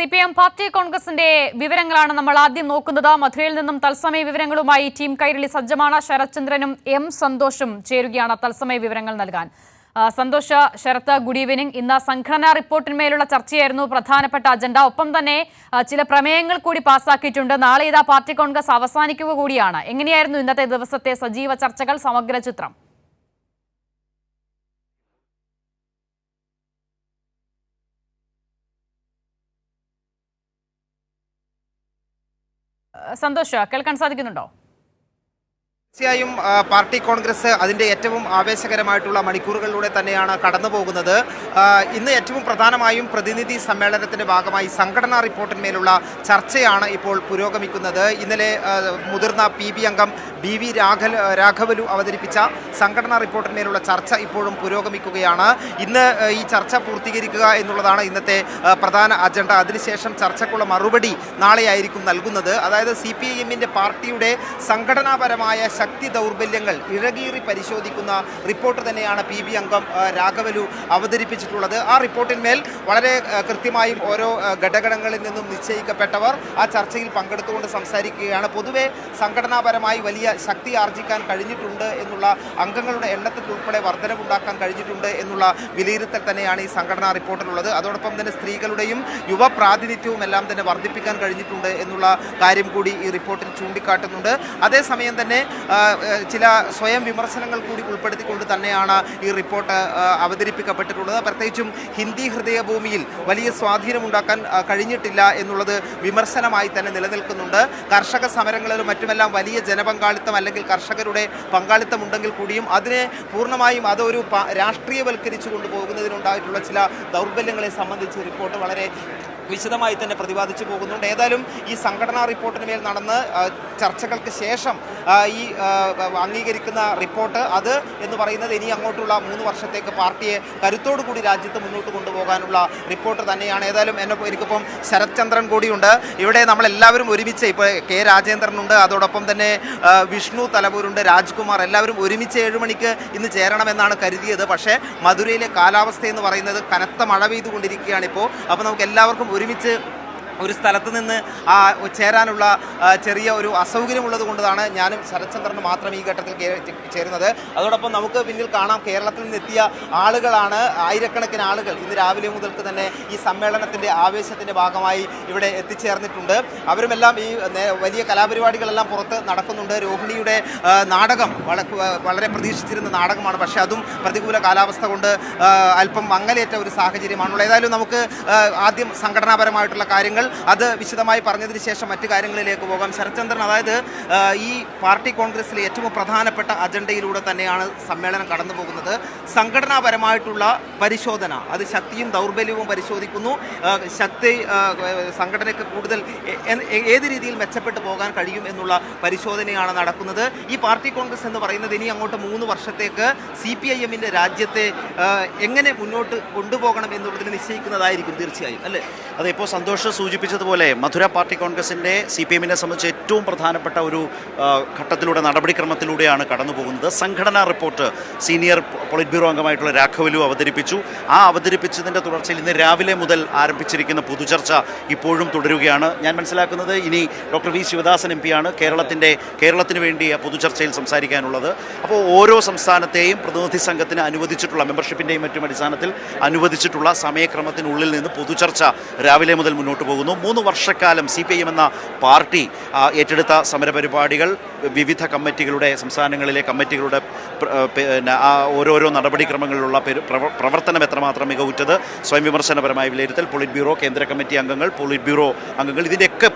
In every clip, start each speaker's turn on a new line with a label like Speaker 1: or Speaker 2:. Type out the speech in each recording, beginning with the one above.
Speaker 1: CPM party കോൺഗ്രസിന്റെ വിവരങ്ങളാണ് നമ്മൾ ആദ്യം നോക്കുന്നത്. മധുരയിൽ നിന്നും തത്സമയ വിവരങ്ങളുമായി ടീം കൈരളി സജ്ജമാണ്. ശരത്ചന്ദ്രനും എം സന്തോഷും ചേരുകയാണ് തത്സമയ വിവരങ്ങൾ നൽകാൻ. Santhosh, Sarath, good evening. ഇന്ന് സംഘടനാ റിപ്പോർട്ടിന്മേലുള്ള ചർച്ചയായിരുന്നു പ്രധാനപ്പെട്ട അജണ്ട. ഒപ്പം തന്നെ ചില പ്രമേയങ്ങൾ കൂടി പാസ്സാക്കിയിട്ടുണ്ട്. നാളെ ഇതാ പാർട്ടി കോൺഗ്രസ് അവസാനിക്കുക കൂടിയാണ്. എങ്ങനെയായിരുന്നു ഇന്നത്തെ ദിവസത്തെ സജീവ ചർച്ചകൾ? സമഗ്ര ചിത്രം. സന്തോഷ്, കേൾക്കാൻ സാധിക്കുന്നുണ്ടോ?
Speaker 2: തീർച്ചയായും പാർട്ടി കോൺഗ്രസ് അതിൻ്റെ ഏറ്റവും ആവേശകരമായിട്ടുള്ള മണിക്കൂറുകളിലൂടെ തന്നെയാണ് കടന്നു പോകുന്നത്. ഇന്ന് ഏറ്റവും പ്രധാനമായും പ്രതിനിധി സമ്മേളനത്തിൻ്റെ ഭാഗമായി സംഘടനാ റിപ്പോർട്ടിന്മേലുള്ള ചർച്ചയാണ് ഇപ്പോൾ പുരോഗമിക്കുന്നത്. ഇന്നലെ മുതിർന്ന PB അംഗം BV രാഘവലു അവതരിപ്പിച്ച സംഘടനാ റിപ്പോർട്ടിന്മേലുള്ള ചർച്ച ഇപ്പോഴും പുരോഗമിക്കുകയാണ്. ഇന്ന് ഈ ചർച്ച പൂർത്തീകരിക്കുക എന്നുള്ളതാണ് ഇന്നത്തെ പ്രധാന അജണ്ട. അതിനുശേഷം ചർച്ചയ്ക്കുള്ള മറുപടി നാളെയായിരിക്കും നൽകുന്നത്. അതായത് CPIM-ന്റെ പാർട്ടിയുടെ സംഘടനാപരമായ ശക്തി ദൗർബല്യങ്ങൾ ഇഴകീറി പരിശോധിക്കുന്ന റിപ്പോർട്ട് തന്നെയാണ് PB അംഗം രാഘവലു അവതരിപ്പിച്ചിട്ടുള്ളത്. ആ റിപ്പോർട്ടിന്മേൽ വളരെ കൃത്യമായും ഓരോ ഘടകങ്ങളിൽ നിന്നും നിശ്ചയിക്കപ്പെട്ടവർ ആ ചർച്ചയിൽ പങ്കെടുത്തുകൊണ്ട് സംസാരിക്കുകയാണ്. പൊതുവെ സംഘടനാപരമായി വലിയ ശക്തി ആർജിക്കാൻ കഴിഞ്ഞിട്ടുണ്ട് എന്നുള്ള, അംഗങ്ങളുടെ എണ്ണത്തിൽ ഉൾപ്പെടെ വർധനവുണ്ടാക്കാൻ കഴിഞ്ഞിട്ടുണ്ട് എന്നുള്ള വിലയിരുത്തൽ തന്നെയാണ് ഈ സംഘടനാ റിപ്പോർട്ടിലുള്ളത്. അതോടൊപ്പം തന്നെ സ്ത്രീകളുടെയും യുവ പ്രാതിനിധ്യവും എല്ലാം തന്നെ വർദ്ധിപ്പിക്കാൻ കഴിഞ്ഞിട്ടുണ്ട് എന്നുള്ള കാര്യം കൂടി ഈ റിപ്പോർട്ടിൽ ചൂണ്ടിക്കാട്ടുന്നുണ്ട്. അതേസമയം തന്നെ ചില സ്വയം വിമർശനങ്ങൾ കൂടി ഉൾപ്പെടുത്തിക്കൊണ്ട് തന്നെയാണ് ഈ റിപ്പോർട്ട് അവതരിപ്പിക്കപ്പെട്ടിട്ടുള്ളത്. പ്രത്യേകിച്ചും ഹിന്ദി ഹൃദയഭൂമിയിൽ വലിയ സ്വാധീനമുണ്ടാക്കാൻ കഴിഞ്ഞിട്ടില്ല എന്നുള്ളത് വിമർശനമായി തന്നെ നിലനിൽക്കുന്നുണ്ട്. കർഷക സമരങ്ങളിലും മറ്റുമെല്ലാം വലിയ ജനപങ്കാളിത്തം അല്ലെങ്കിൽ കർഷകരുടെ പങ്കാളിത്തം ഉണ്ടെങ്കിൽ കൂടിയും അതിനെ പൂർണ്ണമായും അതൊരു രാഷ്ട്രീയവൽക്കരിച്ചു കൊണ്ടുപോകുന്നതിനുണ്ടായിട്ടുള്ള ചില ദൗർബല്യങ്ങളെ സംബന്ധിച്ച് റിപ്പോർട്ട് വളരെ വിശദമായി തന്നെ പ്രതിപാദിച്ചു പോകുന്നുണ്ട്. ഏതായാലും ഈ സംഘടനാ റിപ്പോർട്ടിന് മേൽ നടന്ന് ചർച്ചകൾക്ക് ശേഷം ഈ അംഗീകരിക്കുന്ന റിപ്പോർട്ട് അത് എന്ന് പറയുന്നത് ഇനി അങ്ങോട്ടുള്ള 3 വർഷത്തേക്ക് പാർട്ടിയെ കരുത്തോടു കൂടി രാജ്യത്ത് മുന്നോട്ട് കൊണ്ടുപോകാനുള്ള റിപ്പോർട്ട് തന്നെയാണ്. ഏതായാലും എനിക്കിപ്പം ശരത്ചന്ദ്രൻ കൂടിയുണ്ട്. ഇവിടെ നമ്മളെല്ലാവരും ഒരുമിച്ച്, ഇപ്പോൾ K രാജേന്ദ്രനുണ്ട്, അതോടൊപ്പം തന്നെ വിഷ്ണു തലവൂരുണ്ട്, രാജ്കുമാർ, എല്ലാവരും ഒരുമിച്ച് 7 മണിക്ക് ഇന്ന് ചേരണമെന്നാണ് കരുതിയത്. പക്ഷേ മധുരയിലെ കാലാവസ്ഥ എന്ന് പറയുന്നത് കനത്ത മഴ പെയ്തുകൊണ്ടിരിക്കുകയാണ് ഇപ്പോൾ. അപ്പോൾ നമുക്ക് എല്ലാവർക്കും ഒരുമിച്ച് ഒരു സ്ഥലത്ത് നിന്ന് ചേരാനുള്ള ചെറിയ ഒരു അസൗകര്യമുള്ളത് കൊണ്ടാണ് ഞാനും ശരത്ചന്ദ്രനും മാത്രം ഈ ഘട്ടത്തിൽ ചേരുന്നത്. അതോടൊപ്പം നമുക്ക് പിന്നിൽ കാണാം കേരളത്തിൽ നിന്നെത്തിയ ആളുകളാണ്. ആയിരക്കണക്കിന് ആളുകൾ ഇന്ന് രാവിലെ മുതൽക്ക് തന്നെ ഈ സമ്മേളനത്തിൻ്റെ ആവേശത്തിൻ്റെ ഭാഗമായി ഇവിടെ എത്തിച്ചേർന്നിട്ടുണ്ട്. അവരുമെല്ലാം ഈ വലിയ കലാപരിപാടികളെല്ലാം പുറത്ത് നടക്കുന്നുണ്ട്. രോഹിണിയുടെ നാടകം വളരെ പ്രതീക്ഷിച്ചിരുന്ന നാടകമാണ്. പക്ഷേ അതും പ്രതികൂല കാലാവസ്ഥ കൊണ്ട് അല്പം മങ്ങലേറ്റ ഒരു സാഹചര്യമാണുള്ളത്. ഏതായാലും നമുക്ക് ആദ്യം സംഘടനാപരമായിട്ടുള്ള കാര്യങ്ങൾ അത് വിശദമായി പറഞ്ഞതിന് ശേഷം മറ്റു കാര്യങ്ങളിലേക്ക് പോകാം. ശരത്ചന്ദ്രൻ, അതായത് ഈ പാർട്ടി കോൺഗ്രസിലെ ഏറ്റവും പ്രധാനപ്പെട്ട അജണ്ടയിലൂടെ തന്നെയാണ് സമ്മേളനം കടന്നു പോകുന്നത്. സംഘടനാപരമായിട്ടുള്ള പരിശോധന, അത് ശക്തിയും ദൗർബല്യവും പരിശോധിക്കുന്നു. ശക്തി സംഘടനയ്ക്ക് കൂടുതൽ ഏത് രീതിയിൽ മെച്ചപ്പെട്ടു പോകാൻ കഴിയും എന്നുള്ള പരിശോധനയാണ് നടക്കുന്നത്. ഈ പാർട്ടി കോൺഗ്രസ് എന്ന് പറയുന്നത് ഇനി അങ്ങോട്ട് 3 വർഷത്തേക്ക് CPIM-ന്റെ രാജ്യത്തെ എങ്ങനെ മുന്നോട്ട് കൊണ്ടുപോകണം എന്നുള്ളതിന് നിശ്ചയിക്കുന്നതായിരിക്കും തീർച്ചയായും, അല്ലേ?
Speaker 3: അതെ, ഇപ്പോൾ സന്തോഷ് സൂചിപ്പിച്ചതുപോലെ മധുര പാർട്ടി കോൺഗ്രസിൻ്റെ CPM-നെ സംബന്ധിച്ച് ഏറ്റവും പ്രധാനപ്പെട്ട ഒരു ഘട്ടത്തിലൂടെ, നടപടിക്രമത്തിലൂടെയാണ് കടന്നു പോകുന്നത്. സംഘടനാ റിപ്പോർട്ട് സീനിയർ പോളിറ്റ് ബ്യൂറോ അംഗമായിട്ടുള്ള രാഘവലു അവതരിപ്പിച്ചു. ആ അവതരിപ്പിച്ചതിൻ്റെ തുടർച്ചയിൽ ഇന്ന് രാവിലെ മുതൽ ആരംഭിച്ചിരിക്കുന്ന പൊതുചർച്ച ഇപ്പോഴും തുടരുകയാണ്. ഞാൻ മനസ്സിലാക്കുന്നത് ഇനി ഡോക്ടർ V ശിവദാസൻ MP ആണ് കേരളത്തിന് വേണ്ടി പൊതുചർച്ചയിൽ സംസാരിക്കാനുള്ളത്. അപ്പോൾ ഓരോ സംസ്ഥാനത്തെയും പ്രതിനിധി സംഘത്തിന് അനുവദിച്ചിട്ടുള്ള മെമ്പർഷിപ്പിൻ്റെയും മറ്റും അടിസ്ഥാനത്തിൽ അനുവദിച്ചിട്ടുള്ള സമയക്രമത്തിനുള്ളിൽ നിന്ന് പൊതുചർച്ച രാവിലെ മുതൽ മുന്നോട്ട് പോകുന്നു. 3 വർഷക്കാലം CPIM എന്ന പാർട്ടി ഏറ്റെടുത്ത സമരപരിപാടികൾ, വിവിധ കമ്മിറ്റികളുടെ, സംസ്ഥാനങ്ങളിലെ കമ്മിറ്റികളുടെ ഓരോരോ നടപടിക്രമങ്ങളിലുള്ള പ്രവർത്തനം എത്രമാത്രം മികവുറ്റത്, സ്വയം വിമർശനപരമായ വിലയിരുത്തൽ, പോളിറ്റ് ബ്യൂറോ, കേന്ദ്ര കമ്മിറ്റി അംഗങ്ങൾ, പോളിറ്റ് ബ്യൂറോ അംഗങ്ങൾ, ഇതിൻ്റെയൊക്കെ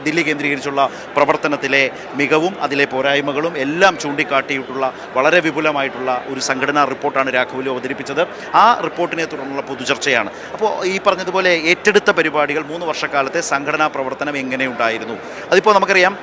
Speaker 3: ദില്ലി കേന്ദ്രീകരിച്ചുള്ള പ്രവർത്തനത്തിലെ മികവും അതിലെ പോരായ്മകളും എല്ലാം ചൂണ്ടിക്കാട്ടിയിട്ടുള്ള വളരെ വിപുലമായിട്ടുള്ള ഒരു സംഘടനാ റിപ്പോർട്ടാണ് രാഘവലു അവതരിപ്പിച്ചത്. ആ റിപ്പോർട്ടിനെ തുടർന്നുള്ള പൊതുചർച്ചയാണ്. അപ്പോൾ ഈ പറഞ്ഞതുപോലെ ഏറ്റെടുത്ത പരിപാടികൾ 3 വർഷക്കാലത്തെ സംഘടനാ പ്രവർത്തനം എങ്ങനെയുണ്ടായിരുന്നു? അതിപ്പോൾ നമുക്കറിയാം,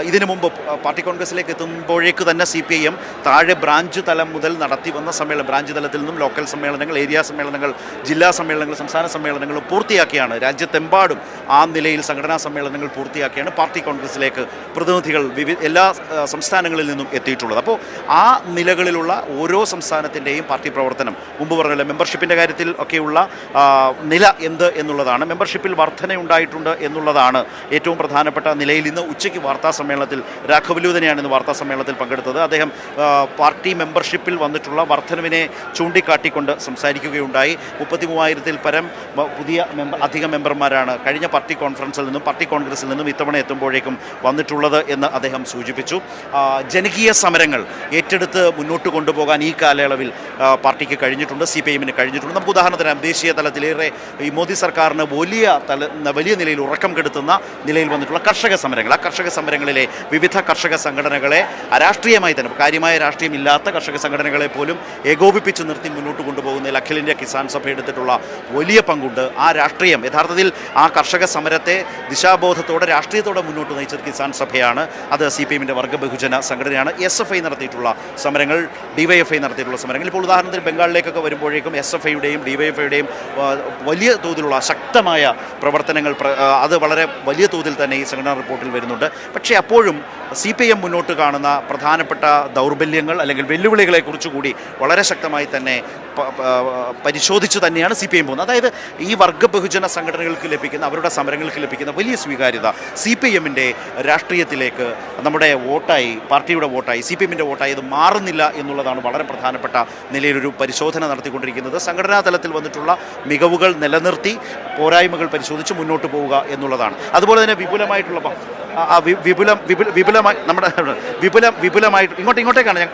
Speaker 3: ഇതിനു മുമ്പ് പാർട്ടി കോൺഗ്രസിലേക്ക് എത്തുമ്പോഴേക്ക് തന്നെ CPIM താഴെ ബ്രാഞ്ച് തലം മുതൽ നടത്തി വന്ന സമ്മേളനം, ബ്രാഞ്ച് തലത്തിൽ നിന്നും ലോക്കൽ സമ്മേളനങ്ങൾ, ഏരിയ സമ്മേളനങ്ങൾ, ജില്ലാ സമ്മേളനങ്ങൾ, സംസ്ഥാന സമ്മേളനങ്ങൾ പൂർത്തിയാക്കിയാണ് രാജ്യത്തെമ്പാടും ആ നിലയിൽ സംഘടനാ സമ്മേളനങ്ങൾ പൂർത്തിയാക്കിയാണ് പാർട്ടി കോൺഗ്രസിലേക്ക് പ്രതിനിധികൾ എല്ലാ സംസ്ഥാനങ്ങളിൽ നിന്നും എത്തിയിട്ടുള്ളത്. അപ്പോൾ ആ നിലകളിലുള്ള ഓരോ സംസ്ഥാനത്തിൻ്റെയും പാർട്ടി പ്രവർത്തനം മുമ്പ് പറഞ്ഞല്ലോ, മെമ്പർഷിപ്പിൻ്റെ കാര്യത്തിൽ ഒക്കെയുള്ള നില എന്ത് എന്നുള്ളതാണ്. മെമ്പർഷിപ്പിൽ വർധനയുണ്ടായിട്ടുണ്ട് എന്നുള്ളതാണ് ഏറ്റവും പ്രധാനപ്പെട്ട നിലയിൽ. ഇന്ന് ഉച്ചയ്ക്ക് വാർത്താ സമ്മേളനത്തിൽ രാഘവലു തന്നെയാണ് ഇന്ന് വാർത്താ സമ്മേളനത്തിൽ പങ്കെടുത്തത്. അദ്ദേഹം പാർട്ടി മെമ്പർഷിപ്പിൽ വന്നിട്ടുള്ള വർധനവിനെ ചൂണ്ടിക്കാട്ടിക്കൊണ്ട് സംസാരിക്കുകയുണ്ടായി. 33,000-ൽ പരം പുതിയ അധിക മെമ്പർമാരാണ് കഴിഞ്ഞ പാർട്ടി കോൺഗ്രസിൽ നിന്നും ഇത്തവണ എത്തുമ്പോഴേക്കും വന്നിട്ടുള്ളത് എന്ന് അദ്ദേഹം സൂചിപ്പിച്ചു. ജനകീയ സമരങ്ങൾ ഏറ്റെടുത്ത് മുന്നോട്ട് കൊണ്ടുപോകാൻ ഈ കാലയളവിൽ പാർട്ടിക്ക് കഴിഞ്ഞിട്ടുണ്ട്, CPIM-ന് കഴിഞ്ഞിട്ടുണ്ട്. നമുക്ക് ഉദാഹരണത്തിന് ദേശീയ തലത്തിലേറെ ഈ മോദി സർക്കാരിന് വലിയ നിലയിൽ ഉറക്കം കെടുത്തുന്ന നിലയിൽ വന്നിട്ടുള്ള കർഷക സമരങ്ങൾ, ആ കർഷക സമരങ്ങളിലെ വിവിധ കർഷക സംഘടനകളെ രാഷ്ട്രീയമായി തന്നെ കാര്യമായ രാഷ്ട്രീയമില്ലാത്ത കർഷക സംഘടനകളെ പോലും ഏകോപിപ്പിച്ച് നിർത്തി മുന്നോട്ട് കൊണ്ടുപോകുന്നതിൽ അഖില ഇന്ത്യ കിസാൻ സഭ എടുത്തിട്ടുള്ള വലിയ പങ്കുണ്ട്. ആ രാഷ്ട്രീയം യഥാർത്ഥത്തിൽ ആ കർഷക സമരത്തെ ദിശാബോധത്തോടെ രാഷ്ട്രീയത്തോടെ മുന്നോട്ട് നയിച്ചത് കിസാൻ സഭയാണ്. അത് CPIM-ന്റെ വർഗ്ഗ ബഹുജന സംഘടനയാണ്. SFI നടത്തിയിട്ടുള്ള സമരങ്ങൾ, DYFI നടത്തിയിട്ടുള്ള സമരങ്ങൾ, ഇപ്പോൾ ഉദാഹരണത്തിന് ബംഗാളിലേക്കൊക്കെ വരുമ്പോഴേക്കും SFI-യുടെയും DYFI-യുടെയും വലിയ തോതിലുള്ള ശക്തമായ പ്രവർത്തനങ്ങൾ അത് വളരെ വലിയ തോതിൽ തന്നെ ഈ സംഘടനാ റിപ്പോർട്ടിൽ വരുന്നുണ്ട്. പക്ഷേ അപ്പോഴും CPIM മുന്നോട്ട് കാണുന്ന പ്രധാനപ്പെട്ട ദൗർബല്യങ്ങൾ അല്ലെങ്കിൽ വെല്ലുവിളികളെക്കുറിച്ച് കൂടി വളരെ ശക്തമായി തന്നെ പരിശോധിച്ച് തന്നെയാണ് CPIM പോകുന്നത്. അതായത് ഈ വർഗ്ഗ ബഹുജന സംഘടനകൾക്ക് ലഭിക്കുന്ന, അവരുടെ സമരങ്ങൾക്ക് ലഭിക്കുന്ന വലിയ സ്വീകാര്യത CPIM-ന്റെ രാഷ്ട്രീയത്തിലേക്ക് നമ്മുടെ വോട്ടായി, പാർട്ടിയുടെ വോട്ടായി, CPIM-ന്റെ വോട്ടായി ഇത് മാറുന്നില്ല എന്നുള്ളതാണ് വളരെ പ്രധാനപ്പെട്ട നിലയിലൊരു പരിശോധന നടത്തിക്കൊണ്ടിരിക്കുന്നത്. സംഘടനാ തലത്തിൽ വന്നിട്ടുള്ള മികവുകൾ നിലനിർത്തി പോരായ്മകൾ പരിശോധിച്ച് മുന്നോട്ട് പോവുക എന്നുള്ളതാണ്. അതുപോലെ തന്നെ വിപുലമായിട്ട് ഇങ്ങോട്ടേക്കാണ് ഞാൻ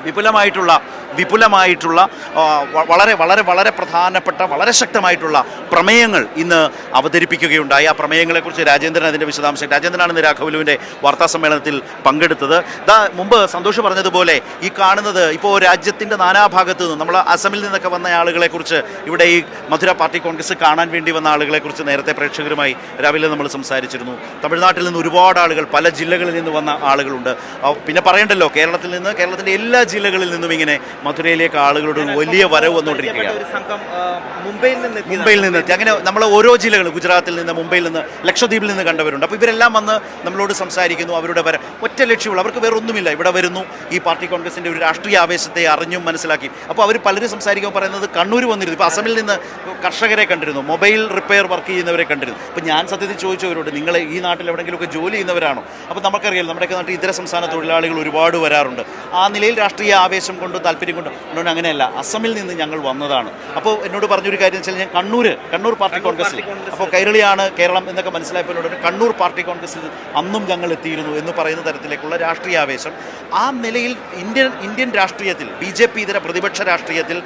Speaker 3: വിപുലമായിട്ടുള്ള വളരെ വളരെ വളരെ പ്രധാനപ്പെട്ട വളരെ ശക്തമായിട്ടുള്ള പ്രമേയങ്ങൾ ഇന്ന് അവതരിപ്പിക്കുകയുണ്ടായി. ആ പ്രമേയങ്ങളെക്കുറിച്ച് രാജേന്ദ്രൻ അതിൻ്റെ വിശദാംശം, രാജേന്ദ്രനാണ് ഇന്ന് രാഘവലുവിൻ്റെ വാർത്താ സമ്മേളനത്തിൽ പങ്കെടുത്തത്. മുമ്പ് സന്തോഷ് പറഞ്ഞതുപോലെ ഈ കാണുന്നത് ഇപ്പോൾ രാജ്യത്തിൻ്റെ നാനാഭാഗത്തു നിന്നും നമ്മൾ അസമിൽ നിന്നൊക്കെ വന്ന ആളുകളെക്കുറിച്ച്, ഇവിടെ ഈ മധുര പാർട്ടി കോൺഗ്രസ് കാണാൻ വേണ്ടി വന്ന ആളുകളെക്കുറിച്ച് നേരത്തെ പ്രേക്ഷകരുമായി രാവിലെ നമ്മൾ സംസാരിച്ചിരുന്നു. തമിഴ്നാട്ടിൽ നിന്ന് ഒരുപാട് ആളുകൾ, പല ജില്ലകളിൽ നിന്ന് വന്ന ആളുകളുണ്ട്. പിന്നെ പറയണ്ടല്ലോ, കേരളത്തിൻ്റെ എല്ലാ ജില്ലകളിൽ നിന്നും ഇങ്ങനെ മധുരയിലേക്ക് ആളുകളുടെ വലിയ വരവ് വന്നുകൊണ്ടിരിക്കുകയാണ്. മുംബൈയിൽ നിന്നെത്തി, അങ്ങനെ നമ്മൾ ഓരോ ജില്ലകളും, ഗുജറാത്തിൽ നിന്ന്, മുംബൈയിൽ നിന്ന്, ലക്ഷദ്വീപിൽ നിന്ന് കണ്ടവരുണ്ട്. അപ്പോൾ ഇവരെല്ലാം വന്ന് നമ്മളോട് സംസാരിക്കുന്നു. അവരുടെ ഒറ്റ ലക്ഷ്യമുള്ള, അവർക്ക് വേറെ ഒന്നുമില്ല, ഇവിടെ വരുന്നു, ഈ പാർട്ടി കോൺഗ്രസിൻ്റെ ഒരു രാഷ്ട്രീയ ആവേശത്തെ അറിഞ്ഞും മനസ്സിലാക്കി. അപ്പോൾ അവർ പലരും സംസാരിക്കുമ്പോൾ പറയുന്നത് കണ്ണൂർ വന്നിരുന്നു, ഇപ്പോൾ അസമിൽ നിന്ന് കർഷകരെ കണ്ടിരുന്നു, മൊബൈൽ റിപ്പയർ വർക്ക് ചെയ്യുന്നവരെ കണ്ടിരുന്നു. അപ്പോൾ ഞാൻ സത്യത്തിൽ ചോദിച്ചവരോട്, നിങ്ങൾ ഈ നാട്ടിൽ എവിടെയെങ്കിലുമൊക്കെ ജോലി ചെയ്യുന്നവരാണോ? അപ്പോൾ നമുക്കറിയാം, നമ്മുടെയൊക്കെ നാട്ടിൽ ഇതര സംസ്ഥാന തൊഴിലാളികൾ ഒരുപാട് വരാറുണ്ട്. ആ നിലയിൽ രാഷ്ട്രീയ ആവേശം കൊണ്ട്, താല്പര്യം കൊണ്ട്. അതുകൊണ്ട് അങ്ങനെയല്ല, അസമിൽ നിന്ന് ഞങ്ങൾ വന്നതാണ്. അപ്പോൾ എന്നോട് പറഞ്ഞൊരു കാര്യം വെച്ചാൽ, ഞാൻ കണ്ണൂർ പാർട്ടി കോൺഗ്രസിൽ, അപ്പോൾ കൈരളിയാണ് കേരളം എന്നൊക്കെ മനസ്സിലായപ്പോൾ എന്നോട് കണ്ണൂർ പാർട്ടി കോൺഗ്രസിൽ അന്നും ഞങ്ങൾ എത്തിയിരുന്നു എന്ന് പറയുന്ന തരത്തിലേക്കുള്ള രാഷ്ട്രീയ ആവേശം. ആ നിലയിൽ ഇന്ത്യൻ രാഷ്ട്രീയത്തിൽ, BJP ഇതര പ്രതിപക്ഷ രാഷ്ട്രീയത്തിൽ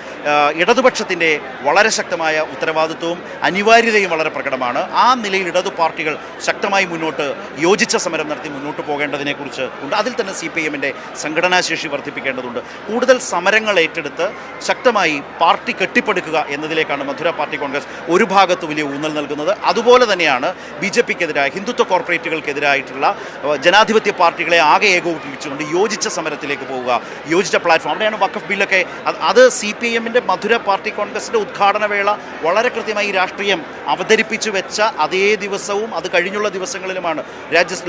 Speaker 3: ഇടതുപക്ഷത്തിൻ്റെ വളരെ ശക്തമായ ഉത്തരവാദിത്വവും അനിവാര്യതയും വളരെ പ്രകടമാണ്. ആ നിലയിൽ ഇടതു പാർട്ടികൾ ശക്തമായി മുന്നോട്ട് യോജിച്ച സമരം നടത്തി മുന്നോട്ട് പോകേണ്ടതിനെക്കുറിച്ച് ഉണ്ട്. അതിൽ തന്നെ CPIM-ന്റെ സംഘടനാശേഷി വർദ്ധിപ്പിക്കേണ്ടതുണ്ട്. കൂടുതൽ സമരങ്ങൾ ഏറ്റെടുത്ത് ശക്തമായി പാർട്ടി കെട്ടിപ്പടുക്കുക എന്നതിലേക്കാണ് മധുര പാർട്ടി കോൺഗ്രസ് ഒരു ഭാഗത്ത് വലിയ ഊന്നൽ നൽകുന്നത്. അതുപോലെ തന്നെയാണ് BJP-ക്കെതിരായ, ഹിന്ദുത്വ കോർപ്പറേറ്റുകൾക്കെതിരായിട്ടുള്ള ജനാധിപത്യ പാർട്ടികളെ ആകെ ഏകോപിപ്പിച്ചുകൊണ്ട് യോജിച്ച സമരത്തിലേക്ക് പോവുക, യോജിച്ച പ്ലാറ്റ്ഫോം. അവിടെയാണ് വഖഫ് ബില്ലൊക്കെ, അത് CPIM-ന്റെ മധുര പാർട്ടി കോൺഗ്രസിൻ്റെ ഉദ്ഘാടന വേള വളരെ കൃത്യമായി രാഷ്ട്രീയം അവതരിപ്പിച്ചു വെച്ച അതേ ദിവസവും അത് കഴിഞ്ഞുള്ള ദിവസങ്ങളിലുമാണ്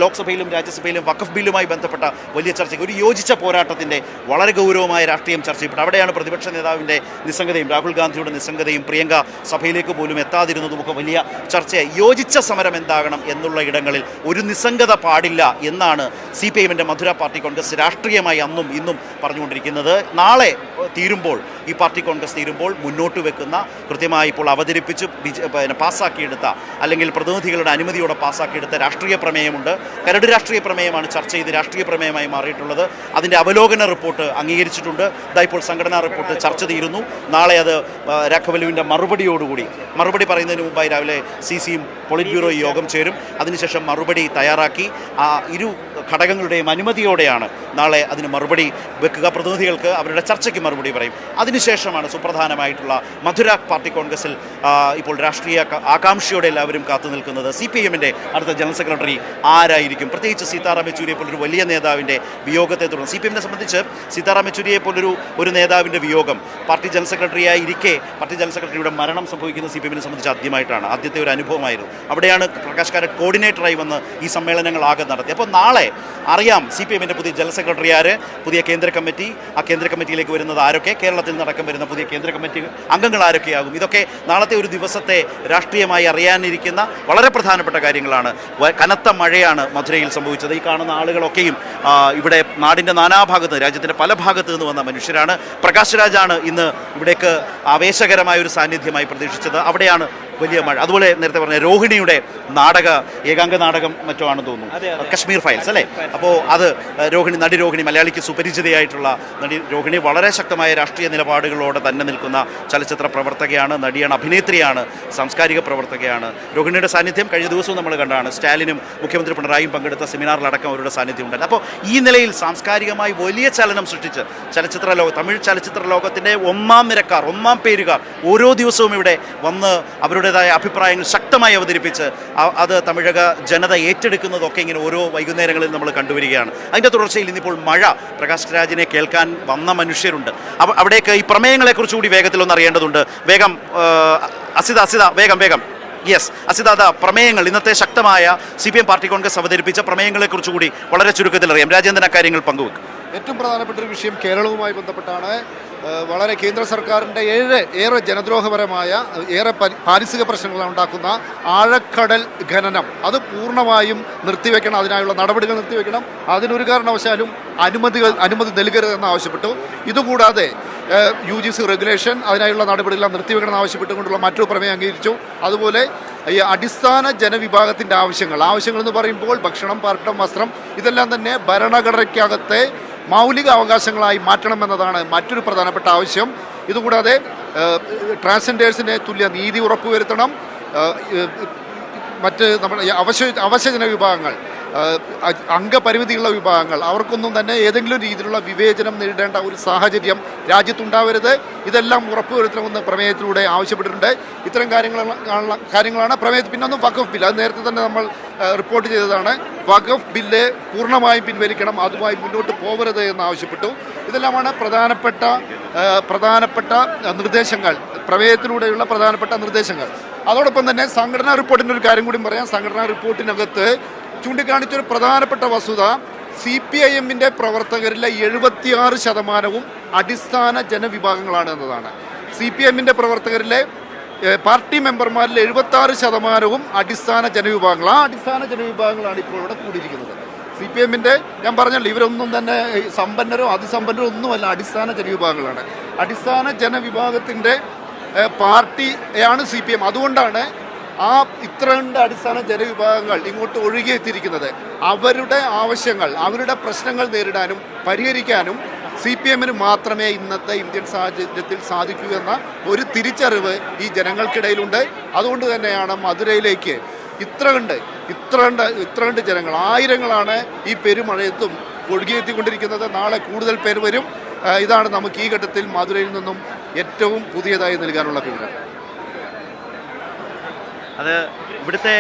Speaker 3: ലോക്സഭയിലും രാജ്യസഭയിലും വഖഫ് ബില്ലുമായി ബന്ധപ്പെട്ട വലിയ ചർച്ചയ്ക്ക്, ഒരു യോജിച്ച പോരാട്ടത്തിൻ്റെ വളരെ ഗൗരവമായ രാഷ്ട്രീയം ചർച്ച ചെയ്യപ്പെട്ടു. അവിടെയാണ് പ്രതിപക്ഷ നേതാവിൻ്റെ നിസ്സംഗതയും, രാഹുൽ ഗാന്ധിയുടെ നിസ്സംഗതയും, പ്രിയങ്ക സഭയിലേക്ക് പോലും എത്താതിരുന്നതുമൊക്കെ വലിയ ചർച്ചയായി. യോജിച്ച സമരം എന്താകണം എന്നുള്ള ഇടങ്ങളിൽ ഒരു നിസ്സംഗത പാടില്ല എന്നാണ് CPIM-ന്റെ മധുര പാർട്ടി കോൺഗ്രസ് രാഷ്ട്രീയമായി അന്നും ഇന്നും പറഞ്ഞുകൊണ്ടിരിക്കുന്നത്. നാളെ തീരുമ്പോൾ, ഈ പാർട്ടി കോൺഗ്രസ് തീരുമ്പോൾ മുന്നോട്ട് വെക്കുന്ന, കൃത്യമായി ഇപ്പോൾ അവതരിപ്പിച്ച് പാസ്സാക്കിയെടുത്ത, അല്ലെങ്കിൽ പ്രതിനിധികളുടെ അനുമതിയോടെ പാസ്സാക്കിയെടുത്ത രാഷ്ട്രീയ പ്രമേയമുണ്ട്. കരട് രാഷ്ട്രീയ പ്രമേയമാണ് ചർച്ച ചെയ്ത് രാഷ്ട്രീയ പ്രമേയമായി മാറിയിട്ടുള്ളത്. അതിൻ്റെ അവലോകന റിപ്പോർട്ട് അംഗീകരിച്ചിട്ടുണ്ട്. ഇപ്പോൾ സംഘടനാ റിപ്പോർട്ട് ചർച്ച തീരുന്നു. നാളെ അത് രാഘവലുവിൻ്റെ മറുപടി പറയുന്നതിന് മുമ്പായി രാവിലെ CC-യും പോളിറ്റ് ബ്യൂറോ യോഗം ചേരും. അതിനുശേഷം മറുപടി തയ്യാറാക്കി ഇരു ഘടകങ്ങളുടെയും അനുമതിയോടെയാണ് നാളെ അതിന് മറുപടി വെക്കുക. പ്രതിനിധികൾക്ക് അവരുടെ ചർച്ചയ്ക്ക് മറുപടി പറയും. അതിനുശേഷമാണ് സുപ്രധാനമായിട്ടുള്ള മധുര പാർട്ടി കോൺഗ്രസിൽ ഇപ്പോൾ രാഷ്ട്രീയ ആകാംക്ഷയോടെ എല്ലാവരും കാത്തു നിൽക്കുന്നത് CPIMന്റെ അടുത്ത ജനറൽ സെക്രട്ടറി ആരായിരിക്കും. പ്രത്യേകിച്ച് സീതാറാം യെച്ചൂരിയെ പോലൊരു വലിയ നേതാവിൻ്റെ വിയോഗത്തെ തുടർന്ന് CPIMനെ സംബന്ധിച്ച് സീതാറാം യെച്ചൂരിയെ പോലൊരു നേതാവിൻ്റെ വിയോഗം പാർട്ടി ജനറൽ സെക്രട്ടറിയായി ഇരിക്കെ പാർട്ടി ജനറൽ സെക്രട്ടറിയുടെ മരണം സംഭവിക്കുന്ന CPIMനെ സംബന്ധിച്ച് ആദ്യമായിട്ടാണ്. ആദ്യത്തെ ഒരു അനുഭവമായിരുന്നു. അവിടെയാണ് പ്രകാശ് കാരാട്ട് കോർഡിനേറ്ററായി വന്ന് ഈ സമ്മേളനങ്ങൾ ആകെ നടത്തി. അപ്പോൾ നാളെ അറിയാം CPIMന്റെ പുതിയ ജനറൽ സെക്രട്ടറി ആര്, പുതിയ കേന്ദ്ര കമ്മിറ്റി, ആ കേന്ദ്ര കമ്മിറ്റിയിലേക്ക് വരുന്നത് ആരൊക്കെ, കേരളത്തിൽ നിന്നടക്കം വരുന്ന പുതിയ കേന്ദ്ര കമ്മിറ്റി അംഗങ്ങൾ ആരൊക്കെയാകും. ഇതൊക്കെ നാളത്തെ ഒരു ദിവസത്തെ രാഷ്ട്രീയമായി അറിയാനിരിക്കുന്ന വളരെ പ്രധാനപ്പെട്ട കാര്യങ്ങളാണ്. കനത്ത മഴയാണ് മധുരയിൽ സംഭവിച്ചത്. ഈ കാണുന്ന ആളുകളൊക്കെയും ഇവിടെ നാടിൻ്റെ നാനാഭാഗത്ത്, രാജ്യത്തിൻ്റെ പല ഭാഗത്തു നിന്ന് വന്ന മനുഷ്യരാണ്. പ്രകാശ് രാജാണ് ഇന്ന് ഇവിടേക്ക് ആവേശകരമായ ഒരു സാന്നിധ്യമായി പ്രതീക്ഷിച്ചത്. അവിടെയാണ് വലിയ മഴ. അതുപോലെ നേരത്തെ പറഞ്ഞ രോഹിണിയുടെ ഏകാംഗ നാടകം മറ്റോ ആണെന്ന് തോന്നുന്നു, കശ്മീർ ഫയൽസ് അല്ലേ. അപ്പോൾ അത് നടി രോഹിണി, മലയാളിക്ക് സുപരിചിതയായിട്ടുള്ള നടി രോഹിണി വളരെ ശക്തമായ രാഷ്ട്രീയ നിലപാടുകളോടെ തന്നെ നിൽക്കുന്ന ചലച്ചിത്ര പ്രവർത്തകയാണ്, നടിയാണ്, അഭിനേത്രിയാണ്, സാംസ്കാരിക പ്രവർത്തകയാണ്. രോഹിണിയുടെ സാന്നിധ്യം കഴിഞ്ഞ ദിവസവും നമ്മൾ കണ്ടാണ്. സ്റ്റാലിനും മുഖ്യമന്ത്രി പിണറായിയും പങ്കെടുത്ത സെമിനാറിലടക്കം അവരുടെ സാന്നിധ്യം ഉണ്ടായിരുന്നു. അപ്പോൾ ഈ നിലയിൽ സാംസ്കാരികമായി വലിയ ചലനം സൃഷ്ടിച്ച് തമിഴ് ചലച്ചിത്ര ലോകത്തിൻ്റെ ഒന്നാം പേരുകാർ ഓരോ ദിവസവും ഇവിടെ വന്ന് അവരുടേതായ അഭിപ്രായങ്ങൾ ശക്തമായി അവതരിപ്പിച്ച് അത് തമിഴക ജനത ഏറ്റെടുക്കുന്നതൊക്കെ ഇങ്ങനെ ഓരോ വൈകുന്നേരങ്ങളിൽ നമ്മൾ കണ്ടുവരികയാണ്. അതിൻ്റെ തുടർച്ചയിൽ ഇന്നിപ്പോൾ മഴ, പ്രകാശ് രാജിനെ കേൾക്കാൻ വന്ന മനുഷ്യരുണ്ട്. അവിടേക്ക് ഈ പ്രമേയങ്ങളെക്കുറിച്ച് കൂടി വേഗത്തിലൊന്ന് അറിയേണ്ടതുണ്ട്. വേഗം അസിത വേഗം യെസ് അസിത, പ്രമേയങ്ങൾ, ഇന്നത്തെ ശക്തമായ CPIM പാർട്ടി കോൺഗ്രസ് അവതരിപ്പിച്ച പ്രമേയങ്ങളെക്കുറിച്ച് കൂടി വളരെ ചുരുക്കത്തിൽ അറിയാം. രാജേന്ദ്രൻ അക്കാര്യങ്ങൾ പങ്കുവെക്കും.
Speaker 4: ഏറ്റവും പ്രധാനപ്പെട്ട ഒരു വിഷയം കേരളവുമായി ബന്ധപ്പെട്ടാണ്. വളരെ കേന്ദ്ര സർക്കാരിൻ്റെ ഏറെ ജനദ്രോഹപരമായ, ഏറെ പാരിസ്ഥിതിക പ്രശ്നങ്ങൾ ഉണ്ടാക്കുന്ന ആഴക്കടൽ ഖനനം അത് പൂർണ്ണമായും നിർത്തിവെക്കണം. അതിനായുള്ള നടപടികൾ നിർത്തിവെക്കണം. അതിനൊരു കാരണവശാലും അനുമതി നൽകരുതെന്ന് ആവശ്യപ്പെട്ടു. ഇതുകൂടാതെ UGC റെഗുലേഷൻ, അതിനായുള്ള നടപടികളെല്ലാം നിർത്തിവെക്കണമെന്ന് ആവശ്യപ്പെട്ടുകൊണ്ടുള്ള മറ്റൊരു പ്രമേയം അംഗീകരിച്ചു. അതുപോലെ ഈ അടിസ്ഥാന ജനവിഭാഗത്തിൻ്റെ ആവശ്യങ്ങൾ എന്ന് പറയുമ്പോൾ ഭക്ഷണം, പാർപ്പിടം, വസ്ത്രം, ഇതെല്ലാം തന്നെ ഭരണഘടനയ്ക്കകത്തെ മൗലിക അവകാശങ്ങളായി മാറ്റണമെന്നതാണ് മറ്റൊരു പ്രധാനപ്പെട്ട ആവശ്യം. ഇതുകൂടാതെ ട്രാൻസ്ജെൻഡേഴ്സിന് തുല്യ നീതി ഉറപ്പുവരുത്തണം. മറ്റ് നമ്മുടെ അവശജന വിഭാഗങ്ങൾ, അംഗപരിമിതിയുള്ള വിഭാഗങ്ങൾ, അവർക്കൊന്നും തന്നെ ഏതെങ്കിലും രീതിയിലുള്ള വിവേചനം നേരിടേണ്ട ഒരു സാഹചര്യം രാജ്യത്തുണ്ടാവരുത്. ഇതെല്ലാം ഉറപ്പുവരുത്തണമെന്ന് പ്രമേയത്തിലൂടെ ആവശ്യപ്പെട്ടിട്ടുണ്ട്. ഇത്തരം കാര്യങ്ങളാണ് പ്രമേയത്തിൽ. പിന്നൊന്നും വഖഫ് ബില്ല്, അത് നേരത്തെ തന്നെ നമ്മൾ റിപ്പോർട്ട് ചെയ്തതാണ്. വഖഫ് ബില്ല് പൂർണ്ണമായും പിൻവലിക്കണം, അതുമായി മുന്നോട്ട് പോകരുത് എന്ന് ആവശ്യപ്പെട്ടു. ഇതെല്ലാമാണ് പ്രധാനപ്പെട്ട നിർദ്ദേശങ്ങൾ, പ്രമേയത്തിലൂടെയുള്ള പ്രധാനപ്പെട്ട നിർദ്ദേശങ്ങൾ. അതോടൊപ്പം തന്നെ സംഘടനാ റിപ്പോർട്ടിൻ്റെ ഒരു കാര്യം കൂടി പറയാം. സംഘടനാ റിപ്പോർട്ടിനകത്ത് ചൂണ്ടിക്കാണിച്ചൊരു പ്രധാനപ്പെട്ട വസ്തുത, CPIMന്റെ പ്രവർത്തകരിലെ 76% അടിസ്ഥാന ജനവിഭാഗങ്ങളാണ് എന്നതാണ്. CPIMന്റെ പ്രവർത്തകരിലെ പാർട്ടി മെമ്പർമാരിൽ 76% അടിസ്ഥാന ജനവിഭാഗങ്ങൾ. ആ അടിസ്ഥാന ജനവിഭാഗങ്ങളാണ് ഇപ്പോൾ ഇവിടെ കൂടിയിരിക്കുന്നത്. CPIMന്റെ ഞാൻ പറഞ്ഞല്ലോ, ഇവരൊന്നും തന്നെ സമ്പന്നരോ അതിസമ്പന്നരോ ഒന്നുമല്ല, അടിസ്ഥാന ജനവിഭാഗങ്ങളാണ്. അടിസ്ഥാന ജനവിഭാഗത്തിൻ്റെ പാർട്ടിയാണ് CPIM. അതുകൊണ്ടാണ് ഇത്ര അടിസ്ഥാന ജനവിഭാഗങ്ങൾ ഇങ്ങോട്ട് ഒഴുകിയെത്തിയിരിക്കുന്നത്. അവരുടെ ആവശ്യങ്ങൾ, അവരുടെ പ്രശ്നങ്ങൾ നേരിടാനും പരിഹരിക്കാനും CPIMന് മാത്രമേ ഇന്നത്തെ ഇന്ത്യൻ സാഹചര്യത്തിൽ സാധിക്കൂ എന്ന ഒരു തിരിച്ചറിവ് ഈ ജനങ്ങൾക്കിടയിലുണ്ട്. അതുകൊണ്ട് തന്നെയാണ് മധുരയിലേക്ക് ഇത്ര ജനങ്ങൾ, ആയിരങ്ങളാണ് ഈ പെരുമഴയത്തും ഒഴുകിയെത്തിക്കൊണ്ടിരിക്കുന്നത്. നാളെ കൂടുതൽ പേര് വരും. ഇതാണ് നമുക്ക് ഈ ഘട്ടത്തിൽ മധുരയിൽ നിന്നും ഏറ്റവും പുതിയതായി നൽകാനുള്ള വിവരം.
Speaker 3: അത് ഇവിടുത്തെ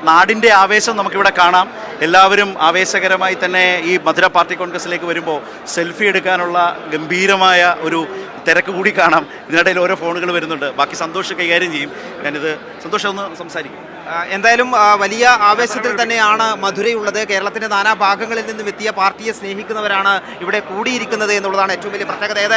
Speaker 3: നാടിൻ്റെ ആവേശം നമുക്കിവിടെ കാണാം. എല്ലാവരും ആവേശകരമായി തന്നെ ഈ മധുര പാർട്ടി കോൺഗ്രസിലേക്ക് വരുമ്പോൾ സെൽഫി എടുക്കാനുള്ള ഗംഭീരമായ ഒരു തിരക്ക് കൂടി കാണാം. ഇതിനിടയിൽ ഓരോ ഫോണുകൾ വരുന്നുണ്ട്. ബാക്കി സന്തോഷം കൈകാര്യം ചെയ്യും. സന്തോഷം ഒന്ന് സംസാരിക്കും.
Speaker 2: എന്തായാലും വലിയ ആവേശത്തിൽ തന്നെയാണ് മധുരയുള്ളത്. കേരളത്തിൻ്റെ നാനാഭാഗങ്ങളിൽ നിന്നും എത്തിയ പാർട്ടിയെ സ്നേഹിക്കുന്നവരാണ് ഇവിടെ കൂടിയിരിക്കുന്നത് എന്നുള്ളതാണ് ഏറ്റവും വലിയ പ്രത്യേകത.